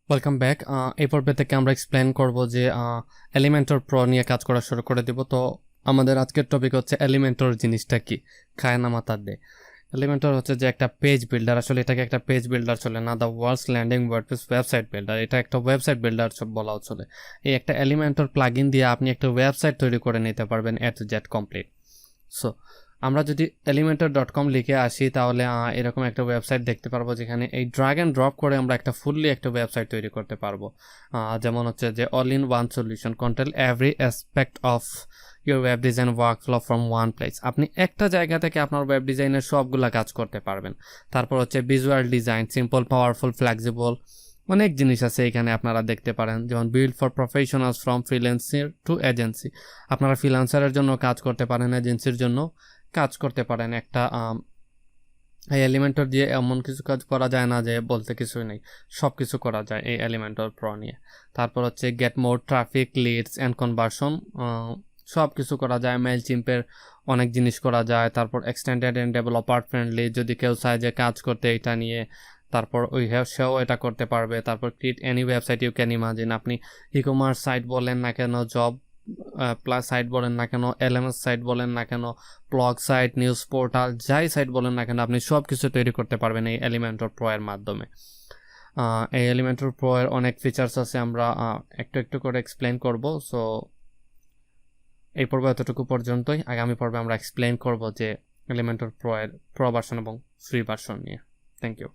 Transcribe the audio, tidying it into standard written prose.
Welcome back. এই পর্বে থেকে আমরা এক্সপ্লেন করব যে এলিমেন্টর প্রো নিয়ে কাজ করা শুরু করে দিব। তো আমাদের আজকের টপিক হচ্ছে এলিমেন্টর জিনিসটা কি, খায় না মাথার দে। এলিমেন্টর হচ্ছে যে একটা পেজ বিল্ডার, আসলে এটাকে একটা পেজ বিল্ডার চলে না, the world's landing WordPress website builder, এটা একটা ওয়েবসাইট বিল্ডার বলাও চলে। এই একটা এলিমেন্টর প্লাগইন দিয়ে আপনি একটা ওয়েবসাইট তৈরি করে নিতে পারবেন এ টু জেড কমপ্লিট। সো আমরা যদি elementor.com লিখে আসি তাহলে এরকম একটা ওয়েবসাইট দেখতে পারবো, যেখানে এই ড্র্যাগ অ্যান্ড ড্রপ করে আমরা একটা ফুললি একটা ওয়েবসাইট তৈরি করতে পারবো। যেমন হচ্ছে যে all in one solution control every aspect of your web design work flow from one place. আপনি একটা জায়গা থেকে আপনার ওয়েব ডিজাইনের সবগুলা কাজ করতে পারবেন। তারপর হচ্ছে visual design, simple, powerful, flexible, অনেক জিনিস আছে এখানে আপনারা দেখতে পারেন। যেমন build for professionals from freelancer to agency, আপনারা ফ্রিল্যান্সারের জন্য কাজ করতে পারেন, এজেন্সির জন্য কাজ করতে পারেন। একটা এই এলিমেন্টর দিয়ে এমন কিছু কাজ করা যায় না যে বলতে কিছুই নেই, সব কিছু করা যায় এই এলিমেন্টর প্রো নিয়ে। তারপর হচ্ছে get more traffic, leads and conversion, সব কিছু করা যায়। মেল চিম্পের অনেক জিনিস করা যায়। তারপর এক্সটেন্ডেড অ্যান্ড ডেভেলপার ফ্রেন্ডলি, যদি কেউ চায় যে কাজ করতে এটা নিয়ে, তারপর সেও এটা করতে পারবে। তারপর create any website you can imagine, আপনি ই কমার্স সাইট বলেন না কেন, জব প্লাস সাইট বলেন না কেন, এলএমএস সাইট বলেন না কেন, ব্লগ সাইট, নিউজ পোর্টাল, যাই সাইট বলেন না কেন, আপনি সব কিছু তৈরি করতে পারবেন এই এলিমেন্টর প্রো এর মাধ্যমে। এই এলিমেন্টর প্রো এর অনেক ফিচার্স আছে, আমরা একটু একটু করে এক্সপ্লেন করব। সো এই পর্বে এতটুকু পর্যন্তই। আগামী পর্বে আমরা এক্সপ্লেন করব যে এলিমেন্টর প্রো এর প্রো ভার্সন এবং ফ্রি ভার্সন নিয়ে। Thank you.